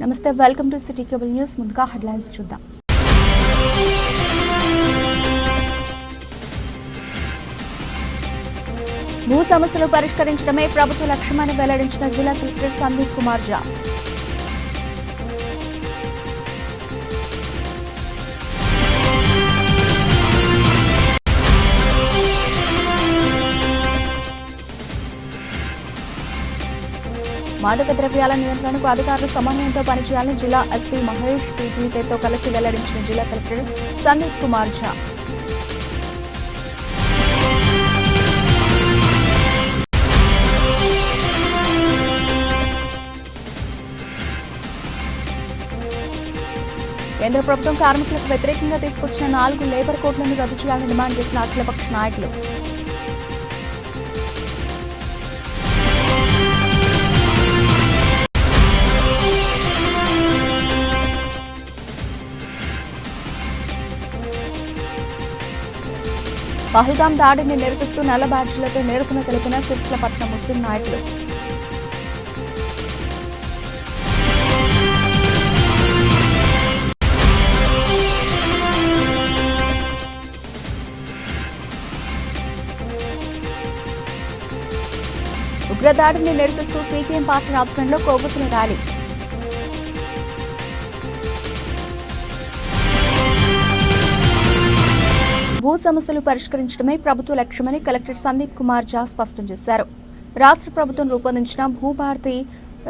నమస్తే, welcome to city cable news. ముందుగా headlines చూద్దాం. భూ సమస్యలు పరిష్కరించడమే ప్రభుత్వ లక్ష్యమని వెల్లడించిన జిల్లా కలెక్టర్ సందీప్ కుమార్ ఝా. మాదక ద్రవ్యాల నియంత్రణకు అధికారులు సమన్వయంతో పనిచేయాలని జిల్లా ఎస్పీ మహేష్ పీటీతో కలిసి వెల్లడించిన జిల్లా కలెక్టర్ సందీప్ కుమార్ ఝా. కేంద్ర ప్రభుత్వం కార్మికులకు వ్యతిరేకంగా తీసుకొచ్చిన 4 లేబర్ కోడ్లను రద్దు చేయాలని డిమాండ్ చేసిన అఖిలపక్ష నాయకులు. పహల్గాం దాడిని నిరసిస్తూ నల్ల బ్యాడ్జీలతో నిరసన తెలిపిన సిరిసిల్లపట్నం ముస్లిం నాయకులు. ఉగ్రదాడిని నిరసిస్తూ సిపిఎం పార్టీ ఆధ్వర్యంలో కొవ్వొత్తుల ర్యాలీ. భూ సమస్యలు పరిష్కరించడమే ప్రభుత్వ లక్ష్యమని కలెక్టర్ సందీప్ కుమార్ ఝా స్పష్టం చేశారు. రాష్ట్ర ప్రభుత్వం రూపొందించిన Bhubharati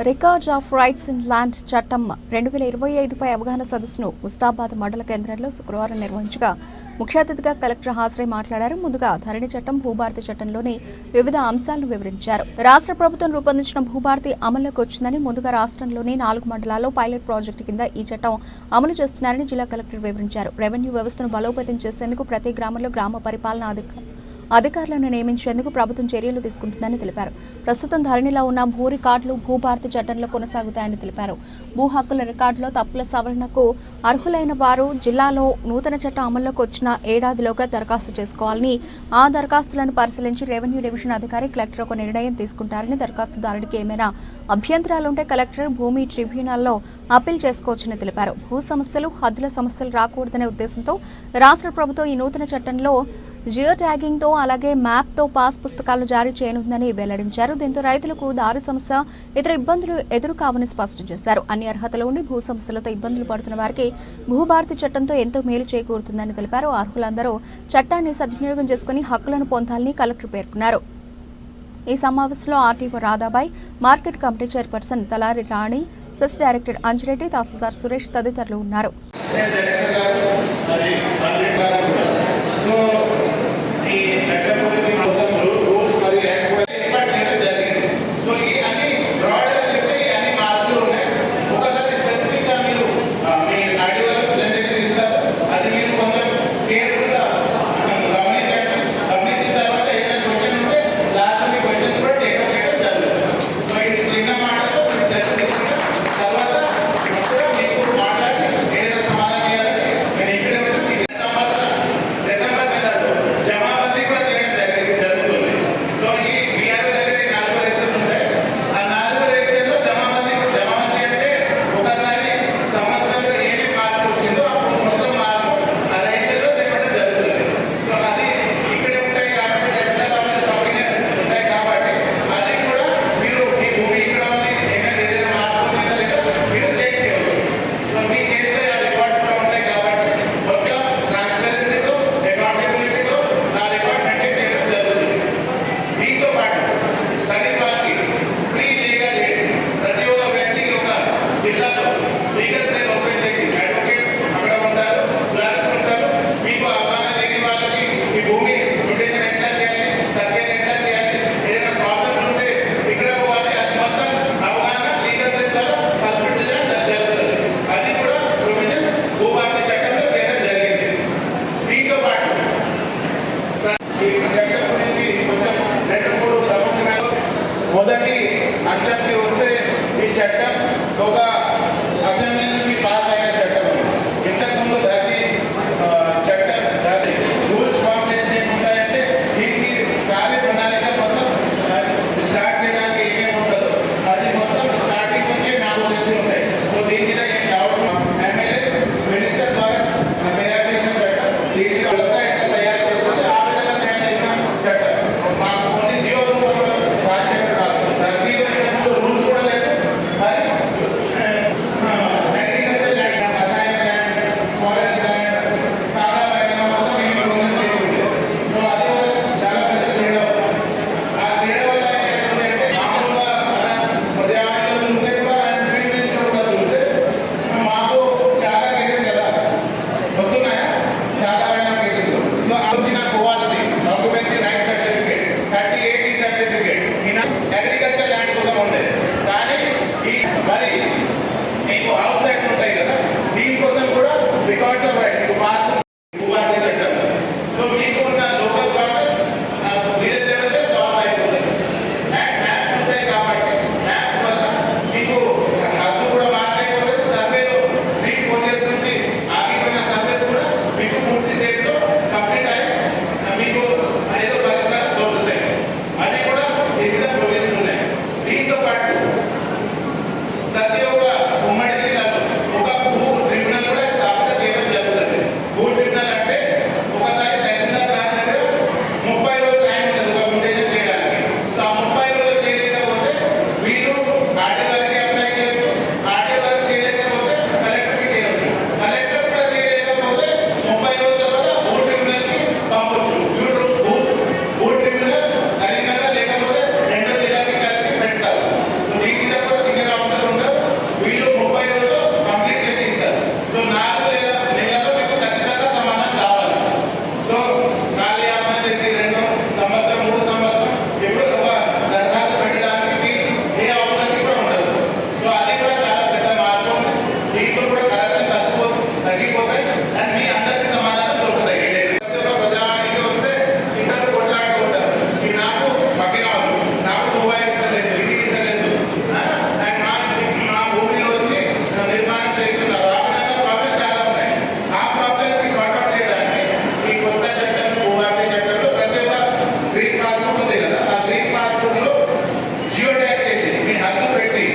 records of rights in land చట్టం 2025పై అవగాహన సదస్సును ముస్తాబాద్ మండల కేంద్రంలో శుక్రవారం నిర్వహించగా ముఖ్య అతిథిగా కలెక్టర్ హాజరై మాట్లాడారు. ముందుగా ధరణి చట్టం, భూభారతి చట్టంలోని వివిధ అంశాలను వివరించారు. రాష్ట్ర ప్రభుత్వం రూపొందించిన భూభారతి అమల్లోకి వచ్చిందని, ముందుగా రాష్ట్రంలోని 4 మండలాల్లో పైలట్ ప్రాజెక్టు కింద ఈ చట్టం అమలు చేస్తున్నారని జిల్లా కలెక్టర్ వివరించారు. రెవెన్యూ వ్యవస్థను బలోపేతం చేసేందుకు ప్రతి గ్రామంలో గ్రామ పరిపాలనా అధికారులను నియమించేందుకు ప్రభుత్వం చర్యలు తీసుకుంటుందని తెలిపారు. ప్రస్తుతం ధరణిలో ఉన్న భూ రికార్డులు భూభారతి చట్టంలో కొనసాగుతాయని తెలిపారు. భూ హక్కుల రికార్డులో తప్పుల సవరణకు అర్హులైన వారు జిల్లాలో నూతన చట్టం అమల్లోకి వచ్చిన ఏడాదిలోగా దరఖాస్తు చేసుకోవాలని, ఆ దరఖాస్తులను పరిశీలించి రెవెన్యూ డివిజన్ అధికారి కలెక్టర్ ఒక నిర్ణయం తీసుకుంటారని, దరఖాస్తుదారుడికి ఏమైనా అభ్యంతరాలుంటే కలెక్టర్ భూమి ట్రిబ్యునల్లో అప్పీల్ చేసుకోవచ్చని తెలిపారు. భూ సమస్యలు, హద్దుల సమస్యలు రాకూడదనే ఉద్దేశంతో రాష్ట్ర ప్రభుత్వం ఈ నూతన చట్టంలో జియో ట్యాగింగ్ తో అలాగే మ్యాప్ తో పాస్ పుస్తకాలను జారీ చేయనుందని వెల్లడించారు. దీంతో రైతులకు దారి సమస్య, ఇతర ఇబ్బందులు ఎదురు కావని స్పష్టం చేశారు. అన్ని అర్హతలు ఉండి భూ సమస్యలతో ఇబ్బందులు పడుతున్న వారికి భూభారతి చట్టంతో ఎంతో మేలు చేకూరుతుందని తెలిపారు. అర్హులందరూ చట్టాన్ని సద్వినియోగం చేసుకుని హక్కులను పొందాలని కలెక్టర్ పేర్కొన్నారు. ఈ సమావేశంలో RTO Radhabai, market committee chairperson Talari Rani, CESS director Anjireddy, tahsildar Suresh తదితరులు ఉన్నారు. మొదటి అంశానికి వస్తే ఈ చట్టం ఒక అసెంబ్లీ నుంచి పాస్ అయిన చట్టం. ఇంతకుముందు దాన్ని చట్టం దాని రూల్స్ ఫార్ములేషన్ ఉంటాయంటే దీనికి కార్య ప్రణాళిక మొత్తం స్టార్ట్ చేయడానికి ఏమేమి ఉంటుందో అది మొత్తం స్టార్టింగ్ నుంచే నాకు తెలిసి ఉంటాయి. సో దీన్ని ప్రతి ఒక్క ఉమ్మడి జిల్లాలో ఒక భూ ట్రిబ్యునల్ కూడా స్థాపన చేయడం జరుగుతుంది. భూ ట్రిబ్యునల్ అంటే ఒకసారి తహసీల్దార్ గారి దగ్గర 30 రోజులు టైం ఉంటుంది ఒక మ్యూటేషన్ చేయడానికి. సో ఆ 30 రోజులు చేయలేకపోతే వీళ్ళు ఆర్డీఓ గారికి అప్లై చేయొచ్చు, ఆర్డీఓ గారు చేయలేకపోతే కలెక్టర్కి చేయొచ్చు, కలెక్టర్ కూడా చేయలేకపోతే 30 రోజుల తర్వాత భూ ట్రిబ్యునల్కి పంపొచ్చు. భూ ట్రిబ్యునల్ కరీంనగర్ లేకపోతే రెండో జిల్లాకి కలిపి పెడతారు. సో దీని మీద కూడా సీనియర్ ఆఫీసర్ ఉంటారు, వీళ్ళు 30 రోజుల్లో కంప్లీట్ చేసి ఇస్తారు. సో 4 నెలల్లో మీకు ఖచ్చితంగా సమాధానం రావాలి. సో ఖాళీ ఆపన చేసి 2 సంవత్సరం 3 సంవత్సరం ఎప్పుడు ఒక దరఖాస్తు పెట్టడానికి ఏ ఆఫీసర్కి కూడా ఉండదు. సో అది కూడా చాలా పెద్ద మార్పు ఉంది. దీంట్లో కూడా కరప్షన్ తగ్గిపోతాయి అండ్ మీ అందరికీ సమాధానం దొరుకుతాయి. ప్రతి ఒక్క ప్రజావానికి వస్తే ఇద్దరు కొట్లాడుతూ ఉంటారు. ఈ నాకు పక్కినాలు నాకు దుబాయ్ ఇస్తలేదు, ఇది ఇస్తలేదు అండ్ మా భూమిలో వచ్చి నిర్మాణం చేస్తున్నారు. ఆ విధంగా ప్రాబ్లమ్స్ చాలా ఉన్నాయి. ఆ ప్రాబ్లమ్కి సార్ట్అవుట్ చేయడానికి ఈ కొత్త చట్టం భూభారతి చట్టంలో ప్రతి ఒక్క గ్రీన్ పాస్బుక్ ఉంది కదా, ఆ గ్రీన్ పాస్బుక్ లో జియో ట్యాగ్ చేసి మీ హక్కు పెట్టి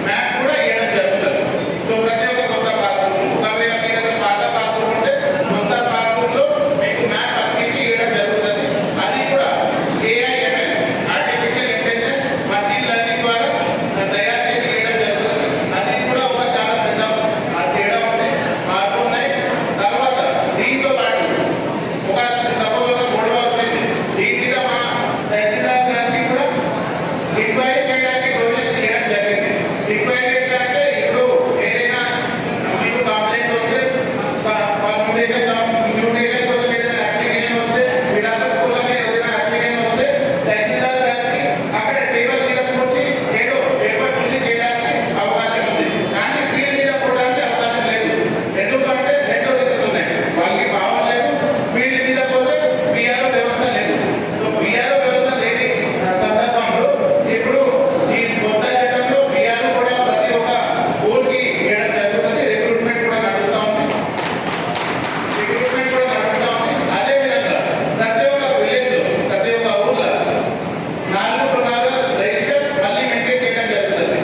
మ్యాప్ కూడా ఇవ్వడం జరుగుతుంది. సో ప్రతి ఒక్క కొత్త పాస్బుక్ ఒకవేళ మీ దగ్గర పాత పాస్బుక్ ఉంటే కొత్త పాస్బుక్ లో మీకు మ్యాప్ అతికించి ఇవ్వడం జరుగుతుంది. అది కూడా AIML artificial intelligence machine learning ద్వారా తయారు చేసి ఇవ్వడం జరుగుతుంది. అది కూడా ఒక చాలా పెద్ద తేడా ఉంది, మార్పు ఉన్నాయి. తర్వాత దీంతో పాటు ఒక సపోజ్ ఒక గొడవ వచ్చింది, దీని మీద మా తహసీల్దార్ గారికి కూడా ఎంక్వైరీ చేయడానికి ప్రొవిజన్ చేయడం జరిగింది. ఎంక్వైరీ ఎట్లా అంటే ఇప్పుడు ఏదైనా మీకు కంప్లైంట్ వస్తే మ్యూటేషన్ కోసం ఏదైనా అప్లికేషన్ వస్తే విరాసత్ కోసం ఏదైనా అప్లికేషన్ వస్తే తహసీల్దార్ గారికి అక్కడ టేబుల్ మీద కూర్చి ఏదో పేపర్ చూసి చేయడానికి అవకాశం ఉంది, కానీ ఫీల్డ్ మీద పోవడానికి అవకాశం లేదు. ఎందుకంటే 2 రీజన్స్ ఉన్నాయి, వాళ్ళకి పవర్ లేదు, ఫీల్డ్ మీద పోతే BRO వ్యవస్థ లేదు. సో BRO వ్యవస్థ లేని సందర్భంలో ఇప్పుడు ఈ కొత్త చట్టంలో BRO కూడా ప్రతి ఒక్క ఊరికి ఇవ్వడం జరుగుతుంది. రిక్రూట్మెంట్ కూడా నడుస్తూ ఉంది. అదేవిధంగా ప్రతి ఒక్క విలేజ్ లో ప్రతి ఒక్క ఊర్లో 4 ప్రకారాల రిజిస్టర్స్ మళ్ళీ మెయింటైన్ చేయడం జరుగుతుంది.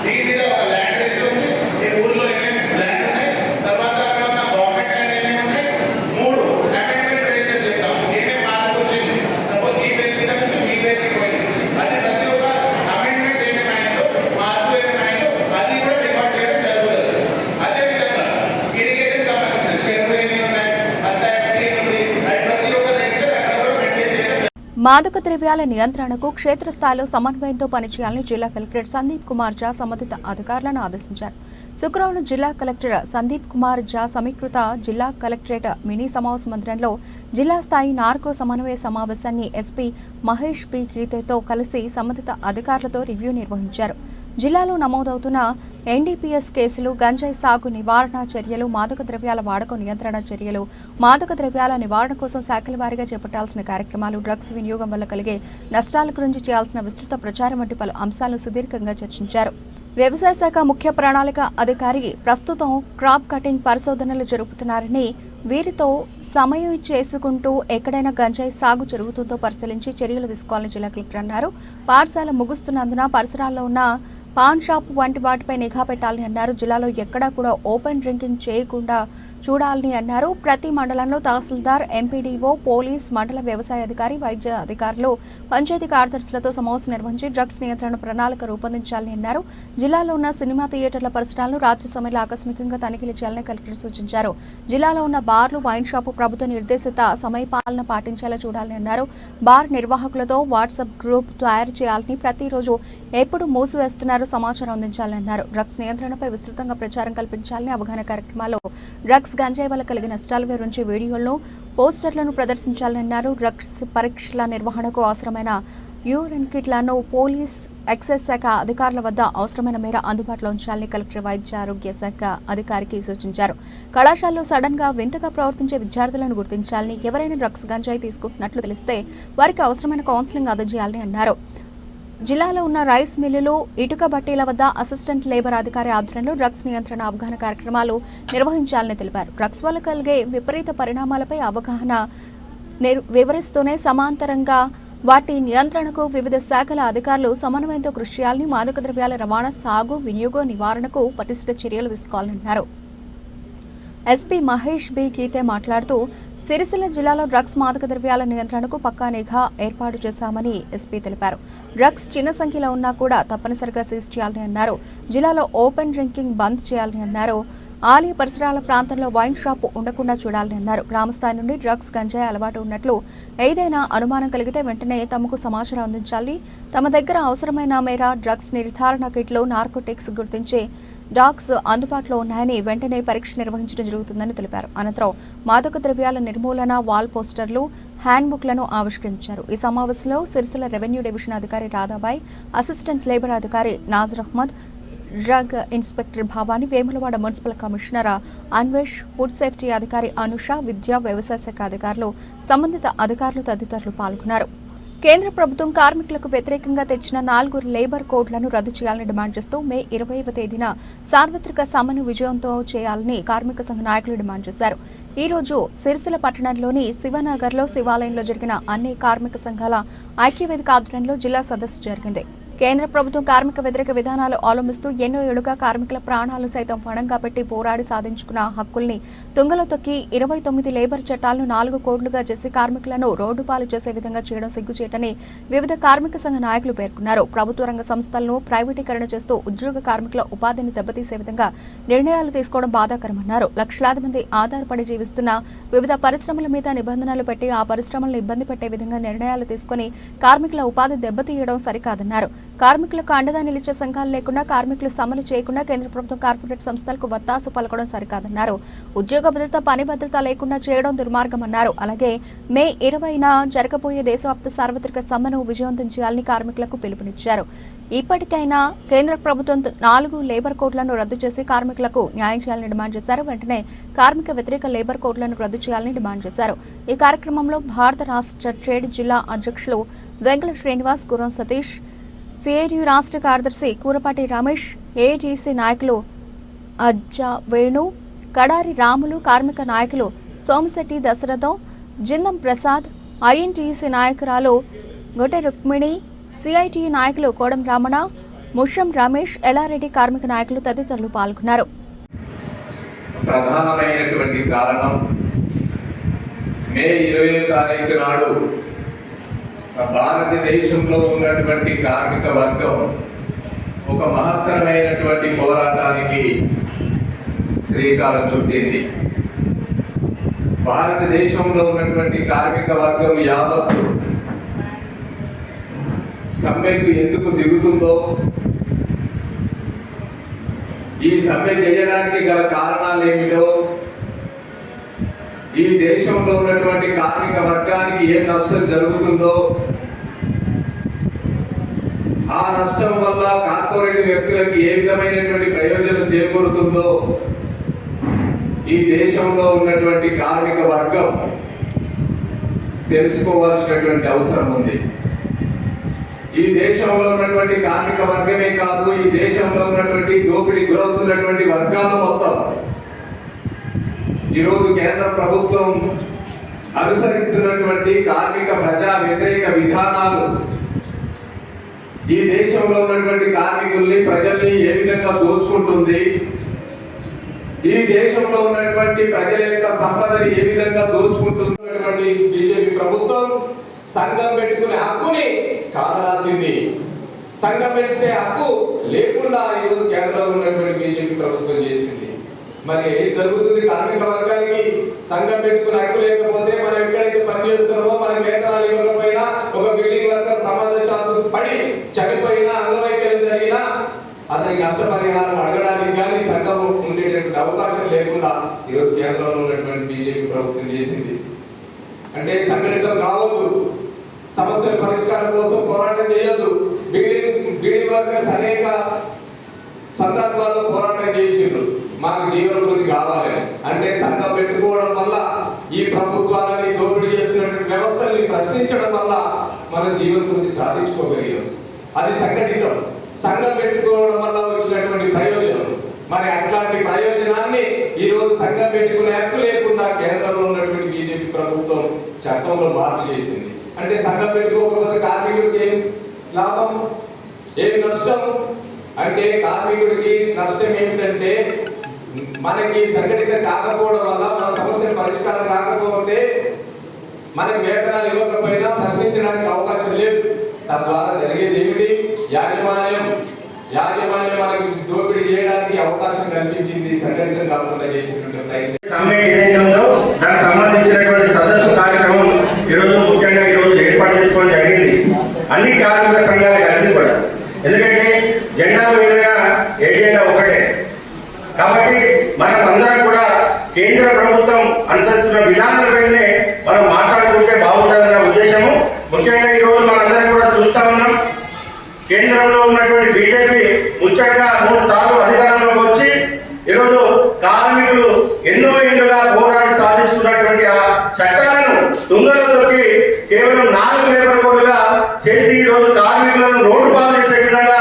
దీని మీద ఒక ల్యాండ్ రిజిస్టర్ ఉంది, ఈ ఊర్లో ఏమేమి ల్యాండ్ ఉన్నాయి, తర్వాత అక్కడ ఉన్న గవర్నమెంట్ ల్యాండ్ ఏమేమి ఉన్నాయి, 3 అమెండ్మెంట్ రిజిస్టర్ చెప్తాం, ఏమేమి మార్పు వచ్చింది. సపోజ్ ఈ పేరు మీద నుంచి మీ పేరుకి పోయింది, అది ప్రతి ఒక్క అమెండ్మెంట్ ఏమేమి అయిందో మార్పు ఏమేమి అయిందో అది కూడా రికార్డ్ చేయడం జరుగుతుంది. అదేవిధంగా ఇరిగేషన్ సంబంధించిన చెరువులు ఎన్ని ఉన్నాయి, అంతా FDN ఉంది, అది ప్రతి ఒక్క రిజిస్టర్ అక్కడ కూడా మెయింటైన్ చేయడం. మాదక ద్రవ్యాల నియంత్రణకు క్షేత్రస్థాయిలో సమన్వయంతో పనిచేయాలని జిల్లా కలెక్టర్ సందీప్ కుమార్ ఝా సంబంధిత అధికారులను ఆదేశించారు. శుక్రవారం జిల్లా కలెక్టర్ సందీప్ కుమార్ ఝా సమీకృత జిల్లా కలెక్టరేట్ మినీ సమావేశ మందిరంలో జిల్లా స్థాయి నార్కో సమన్వయ సమావేశాన్ని ఎస్పీ మహేష్ పి గీతేతో కలిసి సంబంధిత అధికారులతో రివ్యూ నిర్వహించారు. జిల్లాలో నమోదవుతున్న NDPS కేసులు, గంజాయి సాగు నివారణ చర్యలు, మాదక ద్రవ్యాల వాడకం నియంత్రణ చర్యలు, మాదక ద్రవ్యాల నివారణ కోసం శాఖల వారీగా చేపట్టాల్సిన కార్యక్రమాలు, డ్రగ్స్ వినియోగం వల్ల కలిగే నష్టాల గురించి చేయాల్సిన విస్తృత ప్రచారం వంటి పలు అంశాలను సుదీర్ఘంగా చర్చించారు. వ్యవసాయ శాఖ ముఖ్య ప్రణాళిక అధికారి ప్రస్తుతం క్రాప్ కటింగ్ పరిశోధనలు జరుపుతున్నారని, వీరితో సమయం చేసుకుంటూ ఎక్కడైనా గంజాయి సాగు జరుగుతుందో పరిశీలించి చర్యలు తీసుకోవాలని జిల్లా కలెక్టర్ అన్నారు. పాఠశాల ముగుస్తున్నందున పరిసరాల్లో ఉన్న పాన్ షాప్ వంటి వాటిపై నిఘా పెట్టాలని అన్నారు. జిల్లాలో ఎక్కడా కూడా ఓపెన్ డ్రింకింగ్ చేయకుండా చూడాలని అన్నారు. ప్రతి మండలంలో తహసీల్దార్, ఎంపీడీఓ, పోలీస్, మండల వ్యవసాయ అధికారి, వైద్య అధికారులు, పంచాయతీ కార్యదర్శులతో సమావేశం నిర్వహించి డ్రగ్స్ నియంత్రణ ప్రణాళిక రూపొందించాలని అన్నారు. జిల్లాలో ఉన్న సినిమా థియేటర్ల పరిసరాలను రాత్రి సమయంలో ఆకస్మికంగా తనిఖీలు చేయాలని కలెక్టర్ సూచించారు. జిల్లాలో ఉన్న బార్లు, వైన్ షాపు ప్రభుత్వ నిర్దేశిత సమయపాలన పాటించేలా చూడాలని అన్నారు. బార్ నిర్వాహకులతో వాట్సాప్ గ్రూప్ తయారు చేయాలని, ప్రతిరోజు ఎప్పుడు మూసివేస్తున్నారో సమాచారం అందించాలని అన్నారు. డ్రగ్స్ నియంత్రణపై విస్తృతంగా ప్రచారం కల్పించాలని, అవగాహన కార్యక్రమాల్లో డ్రగ్స్, గంజాయి వల్ల కలిగిన నష్టాల వివరించి వీడియోలను, పోస్టర్లను ప్రదర్శించాలని అన్నారు. డ్రగ్స్ పరీక్షల నిర్వహణకు అవసరమైన యూరిన్ కిట్లను పోలీస్, ఎక్సైజ్ శాఖ అధికారుల వద్ద అవసరమైన మేర అందుబాటులో ఉంచాలని కలెక్టర్ వైద్య ఆరోగ్య శాఖ అధికారికి సూచించారు. కళాశాలలో సడన్ గా వింతగా ప్రవర్తించే విద్యార్థులను గుర్తించాలని, ఎవరైనా డ్రగ్స్, గంజాయి తీసుకుంటున్నట్లు తెలిస్తే వారికి అవసరమైన కౌన్సిలింగ్ అందజేయాలని అన్నారు. జిల్లాలో ఉన్న రైస్ మిల్లులు, ఇటుక బట్టీల వద్ద అసిస్టెంట్ లేబర్ అధికారి ఆధ్వర్యంలో డ్రగ్స్ నియంత్రణ అవగాహన కార్యక్రమాలు నిర్వహించాలని తెలిపారు. డ్రగ్స్ వల్ల కలిగే విపరీత పరిణామాలపై అవగాహన వివరిస్తూనే సమాంతరంగా వాటి నియంత్రణకు వివిధ శాఖల అధికారులు సమన్వయంతో కృషి చేయాలని, మాదక ద్రవ్యాల రవాణా, సాగు, వినియోగం నివారణకు పటిష్ట చర్యలు తీసుకోవాలన్నారు. ఎస్పీ మహేష్ బి గీతే మాట్లాడుతూ సిరిసిల్ల జిల్లాలో డ్రగ్స్, మాదక ద్రవ్యాల నియంత్రణకు పక్కా నిఘా ఏర్పాటు చేశామని ఎస్పీ తెలిపారు. డ్రగ్స్ చిన్న సంఖ్యలో ఉన్నా కూడా తప్పనిసరిగా సీజ్ చేయాలని అన్నారు. జిల్లాలో ఓపెన్ డ్రింకింగ్ బంద్ చేయాలని అన్నారు. ఆలయ పరిసరాల ప్రాంతంలో వైన్ షాప్ ఉండకుండా చూడాలని అన్నారు. గ్రామస్థాయి నుండి డ్రగ్స్, గంజాయి అలవాటు ఉన్నట్లు ఏదైనా అనుమానం కలిగితే వెంటనే తమకు సమాచారం అందించాలి. తమ దగ్గర అవసరమైన మేర డ్రగ్స్ నిర్ధారణ కిట్లు, నార్కోటిక్స్ గుర్తించే డాగ్స్ అందుబాటులో ఉన్నాయని వెంటనే పరీక్ష నిర్వహించడం జరుగుతుందని తెలిపారు. అనంతరం మాదక ద్రవ్యాల నిర్మూలన వాల్ పోస్టర్లు, హ్యాండ్ బుక్లను ఆవిష్కరించారు. ఈ సమావేశంలో సిరిసిల్ల రెవెన్యూ డివిజన్ అధికారి రాధాబాయ్, అసిస్టెంట్ లేబర్ అధికారి Nazar Ahmed, drug inspector Bhavani, Vemulawada municipal commissioner Anvesh, food safety అధికారి అనుష, విద్యా, వ్యవసాయ శాఖ అధికారులు, సంబంధిత అధికారులు తదితరులు పాల్గొన్నారు. కేంద్ర ప్రభుత్వం కార్మికులకు వ్యతిరేకంగా తెచ్చిన 4 లేబర్ కోడ్లను రద్దు చేయాలని డిమాండ్ చేస్తూ మే 20వ తేదీన సార్వత్రిక సమ్మెను విజయంతో చేయాలని కార్మిక సంఘ నాయకులు డిమాండ్ చేశారు. ఈ రోజు సిరిసిల్ల పట్టణంలోని శివనగర్లో శివాలయంలో జరిగిన అన్ని కార్మిక సంఘాల ఐక్యవేదిక ఆధ్వర్యంలో జిల్లా సదస్సు జరిగింది. కేంద్ర ప్రభుత్వం కార్మిక వ్యతిరేక విధానాలు అవలంబిస్తూ ఎన్నో ఏళ్లుగా కార్మికుల ప్రాణాలు సైతం పణంగా పెట్టి పోరాడి సాధించుకున్న హక్కుల్ని తుంగలో తొక్కి 29 లేబర్ చట్టాలను 4 కోడ్లుగా చేసి కార్మికులను రోడ్డుపాలు చేసే విధంగా చేయడం సిగ్గుచేటని వివిధ కార్మిక సంఘ నాయకులు పేర్కొన్నారు. ప్రభుత్వ రంగ సంస్థలను ప్రైవేటీకరణ చేస్తూ ఉద్యోగ కార్మికుల ఉపాధిని దెబ్బతీసే విధంగా నిర్ణయాలు తీసుకోవడం బాధాకరమన్నారు. లక్షలాది మంది ఆధారపడి జీవిస్తున్న వివిధ పరిశ్రమల మీద నిబంధనలు పెట్టి ఆ పరిశ్రమలను ఇబ్బంది పెట్టే విధంగా నిర్ణయాలు తీసుకుని కార్మికుల ఉపాధి దెబ్బతీయడం సరికాదన్నారు. కార్మికులకు అండగా నిలిచే సంఘాలు లేకుండా, కార్మికులు సమ్మెలు చేయకుండా కేంద్ర ప్రభుత్వం కార్పొరేట్ సంస్థలకు వత్తాసు పలకడం సరికాదన్నారు. ఉద్యోగ భద్రత, పని భద్రత లేకుండా చేయడం దుర్మార్గమన్నారు. అలాగే మే 20న జరగబోయే దేశవ్యాప్త సార్వత్రిక సమ్మెను విజయవంతం చేయాలని కార్మికులకు పిలుపునిచ్చారు. ఇప్పటికైనా కేంద్ర ప్రభుత్వం 4 లేబర్ కోడ్లను రద్దు చేసి కార్మికులకు న్యాయం చేయాలని డిమాండ్ చేశారు. వెంటనే కార్మిక వ్యతిరేక లేబర్ కోడ్లను రద్దు చేయాలని డిమాండ్ చేశారు. ఈ కార్యక్రమంలో భారత రాష్ట్ర ట్రేడ్ జిల్లా అధ్యక్షులు వెంకట శ్రీనివాస్, గురం సతీష్, సిఐటియు రాష్ట్ర కార్యదర్శి కూరపాటి రమేష్, ఏఐటీసీ నాయకులు అజ్జా వేణు, కడారి రాములు, కార్మిక నాయకులు సోమశెట్టి దశరథం, జిందం ప్రసాద్, ఐఎన్టీసీ నాయకురాలు గొటె రుక్మిణి, సిఐటియు నాయకులు కోడం రమణ, ముషం రమేష్, ఎల్లారెడ్డి, కార్మిక నాయకులు తదితరులు పాల్గొన్నారు. ప్రధానమైనటువంటి కారణం మే 20వ తారీఖు నాడు భారతదేశంలో ఉన్నటువంటి కార్మిక వర్గం ఒక మహత్తరమైనటువంటి పోరాటానికి శ్రీకారం చుట్టింది. భారతదేశంలో ఉన్నటువంటి కార్మిక వర్గం యావత్తు సమ్మెకు ఎందుకు దిగుతుందో, ఈ సమ్మె చేయడానికి గల కారణాలు ఏమిటో, ఈ దేశంలో ఉన్నటువంటి కార్మిక వర్గానికి ఏం నష్టం జరుగుతుందో, ఆ నష్టం వల్ల కార్పొరేట్ వ్యక్తులకు ఏ విధమైనటువంటి ప్రయోజనం చేకూరుతుందో ఈ దేశంలో ఉన్నటువంటి కార్మిక వర్గం తెలుసుకోవాల్సినటువంటి అవసరం ఉంది. ఈ దేశంలో ఉన్నటువంటి కార్మిక వర్గమే కాదు, ఈ దేశంలో ఉన్నటువంటి దోపిడీ గురవుతున్నటువంటి వర్గాలు మొత్తం ఈరోజు కేంద్ర ప్రభుత్వం అనుసరిస్తున్నటువంటి కార్మిక ప్రజా వ్యతిరేక విధానాలు ఈ దేశంలో ఉన్నటువంటి కార్మికుల్ని, ప్రజల్ని ఏ విధంగా దోచుకుంటుంది, ఈ దేశంలో ఉన్నటువంటి ప్రజల యొక్క సంపదని ఏ విధంగా దోచుకుంటున్నటువంటి బీజేపీ ప్రభుత్వం సంఘం పెట్టుకునే హక్కుని కాదరాసింది. సంఘం పెట్టే హక్కు లేకుండా ఈరోజు కేంద్రంలో ఉన్నటువంటి బీజేపీ ప్రభుత్వం చేసింది. మరి ఏం జరుగుతుంది? కార్మిక వర్గానికి సంఘం పెట్టుకునే హక్కు లేకపోతే మనం ఎక్కడైతే పనిచేస్తున్నామో మనకి వేతనాలు ఇవ్వకపోయినా, ఒక బిల్డింగ్ వర్కర్ ప్రమాదశాత్తు పడి చనిపోయినా, అంగవైకల్యం జరిగినా అతనికి నష్టపరిహారం అడగడానికి కానీ సంఘం ఉండేటువంటి అవకాశం లేకుండా ఈరోజు కేంద్రంలో ఉన్నటువంటి బీజేపీ ప్రభుత్వం చేసింది. అంటే సంఘటితం కావద్దు, సమస్యల పరిష్కారం కోసం పోరాటం చేయొద్దు. బిల్డింగ్ వర్కర్స్ అనేక సందర్భాల్లో పోరాటం చేసిండ్రు, మాకు జీవనోపాధి కావాలి అంటే సంఘం పెట్టుకోవడం వల్ల, ఈ ప్రభుత్వాలని దోపిడీ చేస్తున్నటువంటి వ్యవస్థల్ని ప్రశ్నించడం వల్ల మనం జీవనోపాధి సాధించుకోగలిగాం. అది సంఘటితం. సంఘం పెట్టుకోవడం వల్ల వచ్చినటువంటి ప్రయోజనం, మరి అట్లాంటి ప్రయోజనాన్ని ఈ రోజు సంఘం పెట్టుకునే హక్కు లేకుండా కేంద్రంలో ఉన్నటువంటి బీజేపీ ప్రభుత్వం చట్టంలో మార్పు చేసింది. అంటే సంఘం పెట్టుకోకపోతే కార్మికుడికి ఏం లాభం, ఏం నష్టం? అంటే కార్మికుడికి నష్టం ఏమిటంటే మనకి సంఘటిత కాకపోవడం వల్ల మన సమస్య పరిష్కారం కాకపోతే మనకి వేతనాలు ఇవ్వకపోయినా ప్రశ్నించడానికి అవకాశం లేదు. తద్వారా జరిగేది ఏమిటి? యాజమాన్యం మనకి దోపిడీ చేయడానికి అవకాశం కల్పించింది సంఘటితం కాకుండా చేసినటువంటి ప్రయత్నం. సమ్మె ఏదైతే ఉందో దానికి సంబంధించినటువంటి సదస్సు కార్యక్రమం ఈరోజు ముఖ్యంగా ఈరోజు ఏర్పాటు చేసుకోవడం జరిగింది. అన్ని కార్మిక సంఘాలు కలిసి కూడా, ఎందుకంటే జెండా వేరుగా ఏజెండా ఒకటే కాబట్టి మనం అందరం కూడా కేంద్ర ప్రభుత్వం అనుసరిస్తున్న విధానాలపైనే మనం మాట్లాడుకుంటే బాగుంటుందన్న ఉద్దేశము. ముఖ్యంగా ఈరోజు మనందరం కూడా చూస్తా ఉన్నాం, కేంద్రంలో ఉన్నటువంటి బీజేపీ ముచ్చటగా 3 సార్లు అధికారంలోకి వచ్చి ఈరోజు కార్మికులు ఎన్నో ఏళ్లుగా పోరాడి సాధించుకున్నటువంటి ఆ చట్టాలను తుంగలో తొక్కి కేవలం 4 లేబర్ కోడ్లుగా చేసి ఈరోజు కార్మికులను రోడ్డు పాలు చేసే విధంగా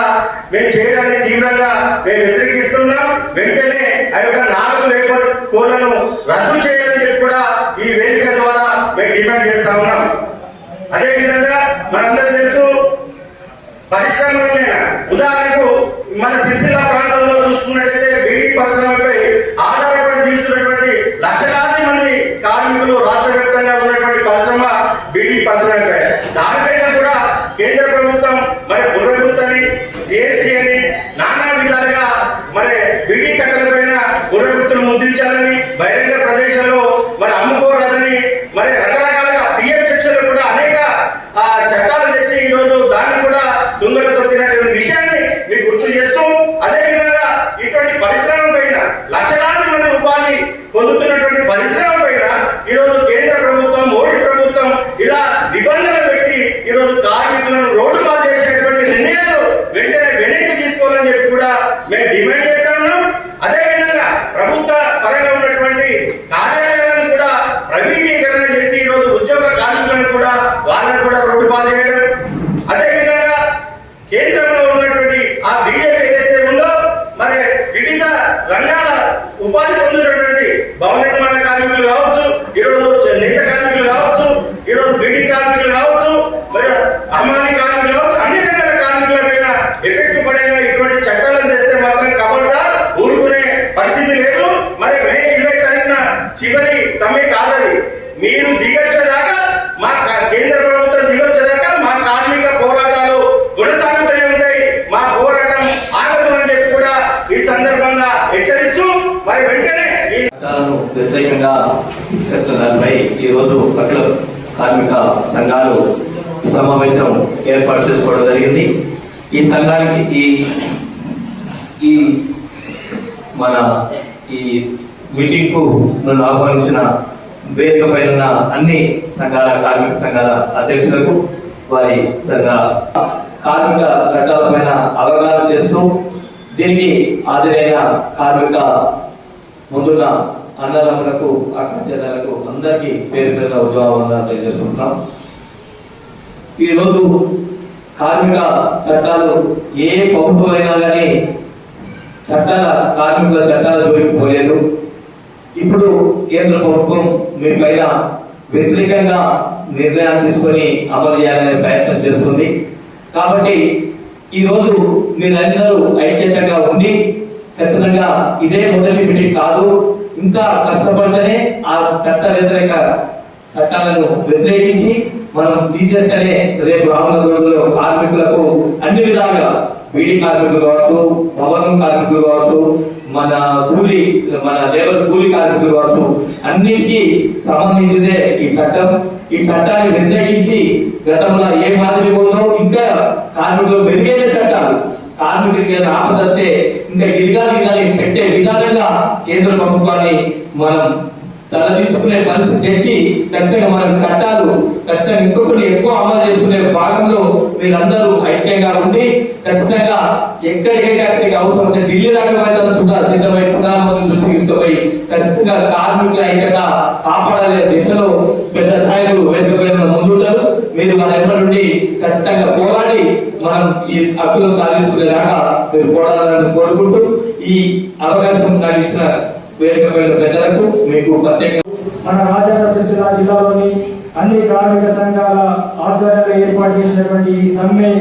మేము చేయడాన్ని తీవ్రంగా మేము వ్యతిరేకిస్తున్నాం. వెంటనే ఆ యొక్క 4 లేబర్ కోడ్లను రద్దు చేయాలని చెప్పి కూడా ఈ వేదిక ద్వారా మేము డిమాండ్ చేస్తా ఉన్నాం. అదేవిధంగా మనందరూ తెలుసు, పరిశ్రమలైన ఉదాహరణకు మన సిరిసిల్ల ప్రాంతంలో చూసుకున్నట్లయితే బీడీ పరిశ్రమపై ఆధారపడి జీవిస్తున్నటువంటి లక్షలాది మంది కార్మికులు రాష్ట్ర వ్యాప్తంగా ఉన్నటువంటి పరిశ్రమ బీడీ పరిశ్రమపై. దానిపైన కూడా కేంద్ర ప్రభుత్వం మరి పునరుద్ధరణ జీఎస్టీ అని నానా విధాలుగా మరి బీడీ కట్టల పైన పునరుద్ధరణ ముద్రించాలని, బహిరంగ ప్రదేశాల్లో మరి అమ్ముకోరాదని, మరి రకరకాలుగా పిఎఫ్ సెక్షన్లు కూడా అనేక చట్టాలు తెచ్చి ఈరోజు దాన్ని కూడా తుంగలో తొక్కినటువంటి విషయాన్ని మీకు గుర్తు చేస్తూ, అదేవిధంగా ఇటువంటి పరిశ్రమ పైన లక్షలాది మంది ఉపాధి పొందుతున్నటువంటి పరిశ్రమ పైన ఈరోజు కేంద్ర ప్రభుత్వం, మోడీ ప్రభుత్వం ఇలా నిబంధనలు పెట్టి ఈరోజు కార్మికులను రోడ్డు పాలు చేసేటువంటి నిర్ణయాలు వెంటనే వెనక్కి తీసుకోవాలని చెప్పి కూడా మేము డిమాండ్ చేస్తా ఉన్నాం. అదేవిధంగా ప్రభుత్వ పరంగా ఉన్నటువంటి కార్యాలయాలను కూడా ప్రైవేటీకరణ చేసి ఈరోజు ఉద్యోగ కార్మికులను కూడా వాళ్ళని కూడా రోడ్డు పాలు చేయడం. అదేవిధంగా కేంద్రంలో ఉన్నటువంటి ఆ బీజేపీ ఏదైతే ఉందో మరి వివిధ రంగాల ఉపాధి పొందినటువంటి భవన నిర్మాణ కార్మికులు కావచ్చు, ఈరోజు నేత కార్మికులు కావచ్చు, ఈరోజు బీడీ కార్మికులు కావచ్చు, మరి అమ్మాని కార్మికులు కావచ్చు, అన్ని రకాల కార్మికుల పైన ఎఫెక్ట్ పడేలా ఇటువంటి చట్టాలను తెస్తే మాత్రం కబర్దా ఊరుకునే పరిస్థితి లేదు. మరి మే 20 తారీఖున చివరి సమ్మె కాదది. మీరు దిగొచ్చేదాకా, మా కేంద్ర ప్రభుత్వం దిగొచ్చేదాకా మా కార్మిక పోరాటాలు కొనసాగుతూనే ఉంటాయి. మా పోరాటం ఆగదు అని చెప్పి కూడా ఈ సందర్భంగా హెచ్చరిస్తూ మరి వెంటనే వ్యతిరేకంగా దానిపై ఈరోజు అఖిల కార్మిక సంఘాలు సమావేశం ఏర్పాటు చేసుకోవడం జరిగింది. ఈ సంఘానికి ఈ మన ఈ మీటింగ్ కు నన్ను ఆహ్వానించిన వేదిక పైన ఉన్న అన్ని సంఘాల కార్మిక సంఘాల అధ్యక్షులకు, వారి సంఘ కార్మిక చట్టాలపైన అవగాహన చేస్తూ దీనికి హాజరైన కార్మిక ముందున్న అన్నదమ్ములకు, అక్కచెల్లెలకు అందరికీ పేరు పేరున ఉద్యోగాలు తెలియజేసుకుంటున్నాం. ఈరోజు కార్మిక చట్టాలు ఏ ప్రభుత్వమైనా కానీ కార్మికుల చట్టాల జోలికి పోలేదు. ఇప్పుడు కేంద్ర ప్రభుత్వం మీ పైన వ్యతిరేకంగా నిర్ణయాలు తీసుకొని అమలు చేయాలనే ప్రయత్నం చేస్తుంది. కాబట్టి ఈరోజు మీరందరూ ఐక్యతగా ఉండి ఖచ్చితంగా ఇదే మొదటి మీటింగ్ కాదు, ఇంకా కష్టపడితేనే ఆ చట్ట వ్యతిరేక చట్టాలను వ్యతిరేకించి మనం తీసేస్తేనే రేపు రానున్న రోజుల్లో కార్మికులకు అన్ని విధాలుగా బీడీ కార్మికులు కావచ్చు, భవనం కార్మికులు కావచ్చు, మన లేబర్ కూలీ కార్మికులు కావచ్చు, అన్నిటికీ సంబంధించిందే ఈ చట్టం. ఈ చట్టాన్ని వ్యతిరేకించి గతంలో ఏ మాదిరి ఉందో ఇంకా కార్మికులు మెరుగైన చట్టాలు, కార్మికులకి ఆపదస్తే ఇంకా విధానాన్ని పెట్టే విధానంగా కేంద్ర ప్రభుత్వాన్ని మనం తలదించుకునే పరిస్థితి తెచ్చి ఖచ్చితంగా మనం చట్టాలు ఖచ్చితంగా ఇంకొకటి ఎక్కువ అమలు చేసుకునే భాగంలో మీరందరూ ఐక్యంగా ఉండి ఖచ్చితంగా ఎక్కడికైతే అవసరం ఉంటే ఢిల్లీ దాకా సిద్ధమై ప్రధానమంత్రి దృష్టికి తీసుకుపోయి ఖచ్చితంగా కార్మికుల ఐక్యత కాపాడాలనే దిశలో పెద్ద నాయకులు వేదిక ముందుంటారు. మీరు వాళ్ళ నుండి ఖచ్చితంగా పోరాడి మనం ఈ హక్కులను సాధించుకునేలాగా మీరు పోరాడాలని కోరుకుంటూ ఈ అవకాశం నాకు ఇచ్చిన వేదిక ప్రజలకు మీకు ప్రత్యేక మన రాజన్న సిరిసిల్ల జిల్లాలోని అన్ని కార్మిక సంఘాల ఆధ్వర్యంలో ఏర్పాటు చేసినటువంటి ఈ సమ్మె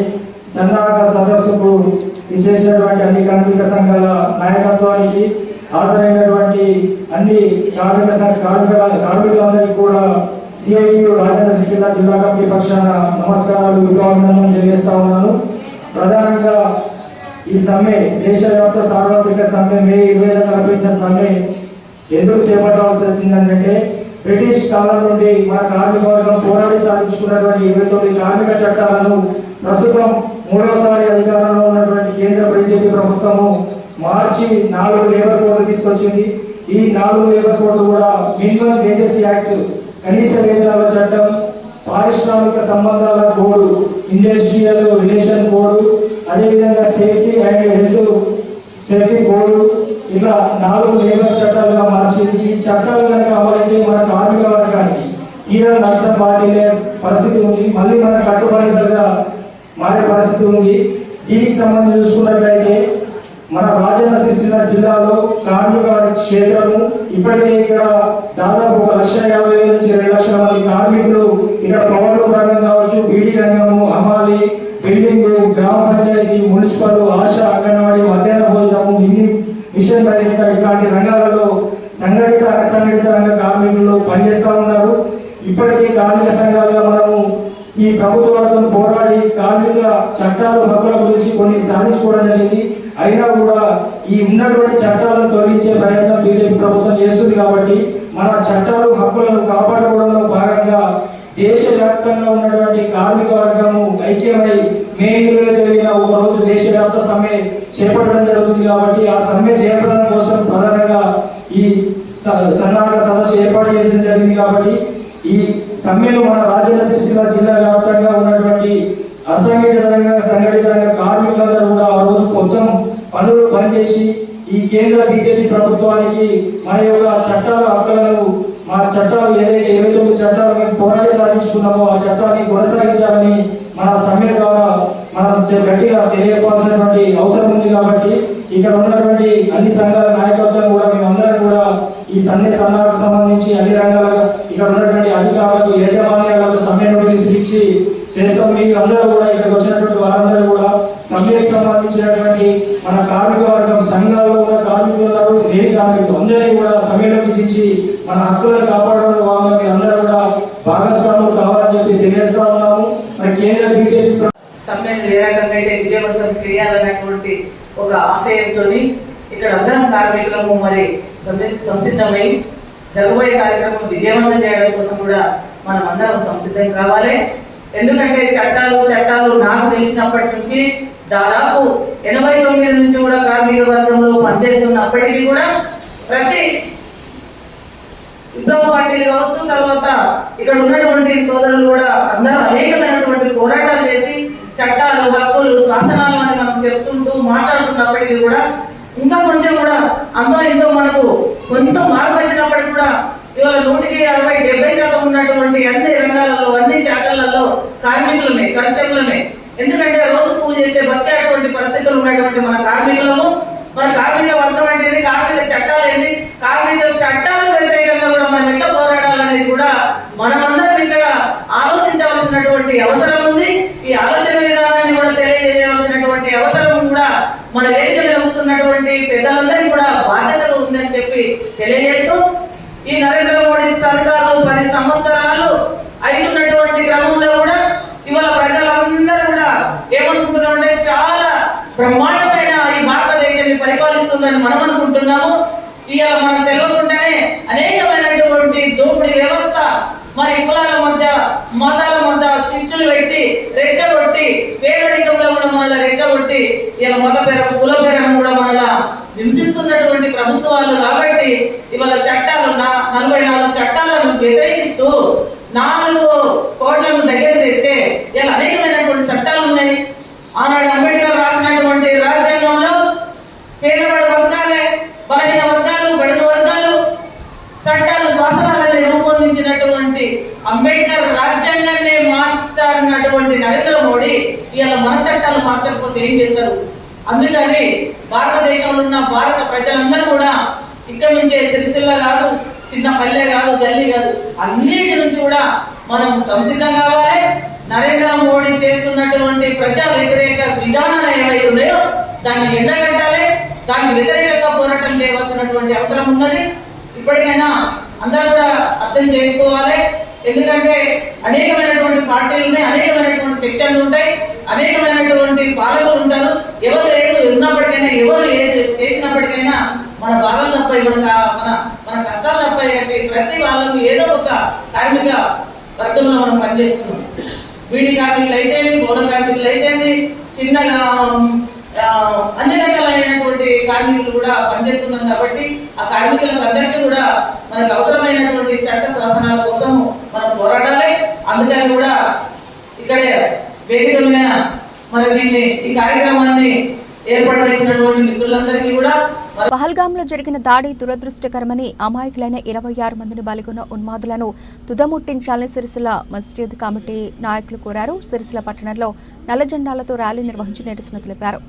సన్నాహక సదస్సుకు ఇచ్చేసినటువంటి అన్ని కార్మిక సంఘాల నాయకత్వానికి హాజరైనటువంటి అన్ని కార్మికులందరికీ కూడా సిఐటియు రాజన్న సిరిసిల్ల జిల్లా కమిటీ పక్షాన నమస్కారాలు, విభాగం తెలియజేస్తా ఉన్నాను. ప్రధానంగా ఈ సమ్మె దేశవ్యాప్త సార్వత్రిక సమ్మె మే 20 తలపెట్టిన సమ్మె ఎందుకు చేపట్టవలసి వచ్చిందంటే, బ్రిటిష్ కాలం నుండి మన కార్మిక వర్గం పోరాడి సాధించుకున్నటువంటి 29 కార్మిక చట్టాలను ప్రస్తుతం 3వసారి అధికారంలో ఉన్నటువంటి కేంద్ర బీజేపీ ప్రభుత్వము మార్చి 4 లేబర్ కోడ్లు తీసుకొచ్చింది. ఈ 4 లేబర్ కోడ్లు కూడా మినిమం వేజెస్ యాక్ట్, కనీస వేతనాల చట్టం, పారిశ్రామిక సంబంధాల కోడ్, ఇండస్ట్రియల్ రిలేషన్ కోడ్, అదేవిధంగా safety and health safety code, ఇట్లా 4 లేబర్ చట్టాలుగా మార్చింది. ఈ చట్టాలు కనుక అమలైతే మన కార్మిక వర్గానికి తీవ్ర నష్టం వాటిల్లే పరిస్థితి ఉంది. మళ్ళీ మన కట్టుబానిసలుగా మారే పరిస్థితి ఉంది. దీనికి సంబంధించి చూసుకున్నట్లయితే మన రాజన్న సిరిసిల్ల జిల్లాలో కార్మిక క్షేత్రము ఇప్పటికే ఇక్కడ దాదాపు 1,50,000 నుంచి 2 లక్షల మంది కార్మికులు ఇక్కడ పౌర రంగం కావచ్చు, బీడీ రంగము, హమాలి, బిల్డింగ్, గ్రామ పంచాయతీ, మున్సిపల్, ఆశా, అంగన్వాడీ, మధ్యాహ్న భోజనము, మిషన్ రహిత ఇట్లాంటి రంగాలలో సంఘటిత అసంఘటిత రంగ కార్మికులు పనిచేస్తూ ఉన్నారు. ఇప్పటికీ కార్మిక సంఘాలుగా మనము ఈ ప్రభుత్వం పోరాడి కార్మిక చట్టాలు హక్కుల గురించి కొన్ని సాధించుకోవడం జరిగింది. అయినా కూడా ఈ ఉన్నటువంటి చట్టాలను తొలగించే ప్రయత్నం బీజేపీ ప్రభుత్వం చేస్తుంది. కాబట్టి మన చట్టాలు హక్కులను కాపాడుకోవడంలో భాగంగా దేశవ్యాప్తంగా ఉన్నటువంటి కార్మిక వర్గము ఐక్యమై మే 20 ఒక రోజు దేశవ్యాప్త సమ్మె చేపట్టడం జరుగుతుంది. కాబట్టి ఆ సమ్మె చేపట్టడం కోసం ప్రధానంగా ఈ సన్నాహక సదస్సు ఏర్పాటు చేయడం జరిగింది. కాబట్టి ఈ సమ్మెలో మన రాజన్న సిరిసిల్ల జిల్లా వ్యాప్తంగా ఉన్నటువంటి అసంఘటిత రంగ సంఘటిత రంగ కార్మికులందరూ కూడా ఆ రోజు మొత్తం పనులు పనిచేసి ఈ కేంద్ర బీజేపీ ప్రభుత్వానికి మన యొక్క చట్టాల హక్కులను, మా చట్టాలు ఏదైతే 29 చట్టాలు మేము పోరాడి సాధించుకున్నామో ఆ చట్టాన్ని కొనసాగించాలని మన సమ్మె ద్వారా మనం గట్టిగా తెలియకపోవాల్సినటువంటి అవసరం ఉంది. కాబట్టి ఇక్కడ ఉన్నటువంటి అన్ని సంఘాల నాయకత్వం కూడా మేమందరం కూడా ఈ సన్నాహకు సంబంధించి అన్ని రంగాలుగా ఇక్కడ ఉన్నటువంటి అధికారులకు, యాజమాన్యాలకు సమ్మె నోటీసులు ఇచ్చి చేస్తాం. మీరు అందరూ కూడా ఇక్కడికి వచ్చినటువంటి వారందరూ కూడా సమ్మెకు సంబంధించినటువంటి మన కార్మిక వర్గం సంఘాల్లో ఉన్న కార్మికులు ఉన్నారు, లేని కార్మికులు అందరినీ కూడా సమ్మెలోకి దించి మన హక్కులను కాపాడడం భాగంగా మీరు అందరూ కూడా భాగస్వాములు కావాలని చెప్పి తెలియజేస్తా ఉన్నాము. మరి కేంద్ర బీజేపీ సమ్మెను ఏ రకంగా అయితే విజయవంతం చేయాలనేటువంటి ఒక ఆశయంతో ఇక్కడ అందరం కార్మికులము మరి సంసిద్ధమై జరగబోయే కార్యక్రమం విజయవంతం చేయడం కోసం కూడా మనం అందరం సంసిద్ధం కావాలి. ఎందుకంటే చట్టాలు నాకు తెలిసినప్పటి నుంచి దాదాపు 89 నుంచి కూడా కార్మిక వర్గంలో పనిచేస్తున్నప్పటికీ కూడా ప్రతి విప్లవ పార్టీలు కావచ్చు, తర్వాత ఇక్కడ ఉన్నటువంటి సోదరులు కూడా అందరూ అనేకమైనటువంటి పోరాటాలు చేసి చట్టాలు, హక్కులు, శాసనాలు అని మనం చెప్తుంటూ మాట్లాడుతున్నప్పటికీ కూడా ఇంకా కొంచెం కూడా అంతో ఇంతో మనకు కొంచెం మార్పు వచ్చినప్పటికీ కూడా ఇవాళ 100కి 60-70% ఉన్నటువంటి అన్ని రంగాలలో, అన్ని శాఖలలో కార్మికులునే, కర్షకులనే. ఎందుకంటే రోజు పూజ చేసే బతికేటువంటి పరిస్థితులు ఉన్నటువంటి మన కార్మికులము, మన కార్మిక వర్గం అనేది, కార్మిక చట్టాలు ఏంటి, కార్మిక చట్టాలు వ్యతిరేకంగా కూడా మనం ఎట్లా పోరాడాలనేది కూడా మనమందరం ఇక్కడ ఆలోచించవలసినటువంటి అవసరం ఉంది. ఈ ఆలోచన విధానాన్ని కూడా తెలియజేయవలసినటువంటి అవసరం కూడా మన వేదికలో కూర్చున్నటువంటి పెద్దలందరికీ కూడా బాధ్యతగా ఉందని చెప్పి తెలియజేస్తూ, ఈ నరేంద్ర మోడీ సర్కారు 10 సంవత్సరాలు అయినటువంటి క్రమంలో కూడా ఇవాళ ప్రజలందరూ కూడా ఏమనుకుంటున్నామంటే చాలా బ్రహ్మాండమైన ఈ భారతదేశాన్ని పరిపాలిస్తుందని మనం అనుకుంటున్నాము. ఇవాళ మనం తెలియకుండానే అనేకమైనటువంటి దోపిడీ వ్యవస్థ, మరి కులాల మధ్య, మతాల మధ్య చిచ్చులు పెట్టి, రెచ్చగొట్టి, పేదరికంలో కూడా మన రెచ్చగొట్టి ఇలా మత పేర, కుల పేరను కూడా మన హింసిస్తున్నటువంటి ప్రభుత్వాలు. కాబట్టి ఇవాళ చట్టాలు 44 చట్టాలను వ్యతిరేకిస్తూ 4 కోట్లను దగ్గర తెస్తే ఇలా అనేకమైనటువంటి చట్టాలు ఉన్నాయి. ఆనాడు అంబేద్కర్ రాసినటువంటి రాజ్యాంగంలో పేదవాడి వర్గాలే, బలహీన వర్గాలు, బడుగు వర్గాలు చట్టాలు, శాసనాలని రూపొందించినటువంటి అంబేద్కర్ రాజ్యాంగాన్ని మార్చుతున్నటువంటి నరేంద్ర మోడీ ఇవాళ మన చట్టాలు మార్చకపోతే ఏం చేస్తారు? అందుకని భారతదేశంలో ఉన్న భారత ప్రజలందరూ కూడా ఇక్కడ నుంచే సిరిసిల్ల కాదు, చిన్న పల్లె కాదు, గల్లీ కాదు, అన్నిటి నుంచి కూడా మనం సంసిద్ధం కావాలి. నరేంద్ర మోడీ చేస్తున్నటువంటి ప్రజా వ్యతిరేక విధానాలు ఏవైతే ఉన్నాయో దాన్ని ఎండగట్టాలి. దానికి వ్యతిరేకంగా పోరాటం చేయవలసినటువంటి అవసరం ఉన్నది. ఇప్పటికైనా అందరూ కూడా అర్థం చేసుకోవాలి. ఎందుకంటే అనేకమైనటువంటి పార్టీలు ఉన్నాయి, అనేకమైనటువంటి సెక్షన్లు ఉంటాయి, అనేకమైనటువంటి పాలకులు ఉంటారు. ఎవరు ఏది ఉన్నప్పటికైనా, ఎవరు ఏది చేసినప్పటికైనా మన బాధలు తప్ప మన కష్టాలు తప్ప ప్రతి వాళ్ళకు ఏదో ఒక కార్మిక వర్గంలో మనం పనిచేస్తున్నాం. బీడీ కార్మికులు అయితేమి, పౌర కార్మికులు అయితేమి, చిన్నగా అన్ని రకాలైనటువంటి కార్మికులు కూడా పనిచేస్తున్నాం. కాబట్టి ఆ కార్మికులకు అందరికీ కూడా మనకు అవసరమైనటువంటి చట్ట శాసనాల కోసం మనం పోరాడాలి. అందుకని కూడా ఇక్కడే వేదిక మీద మన దీన్ని ఈ కార్యక్రమాన్ని ఏర్పాటు చేసినటువంటి మిత్రులందరికీ కూడా. పహల్గాంలో జరిగిన దాడి దురదృష్టకరమని, అమాయకులైన 26 మందిని బలిగొన్న ఉన్మాదులను తుదముట్టించాలని సిరిసిల్ల మస్జిద్ కమిటీ నాయకులు కోరారు. సిరిసిల్ల పట్టణంలో నల్ల జెండాలతో ర్యాలీ నిర్వహించి నిరసన తెలిపారు.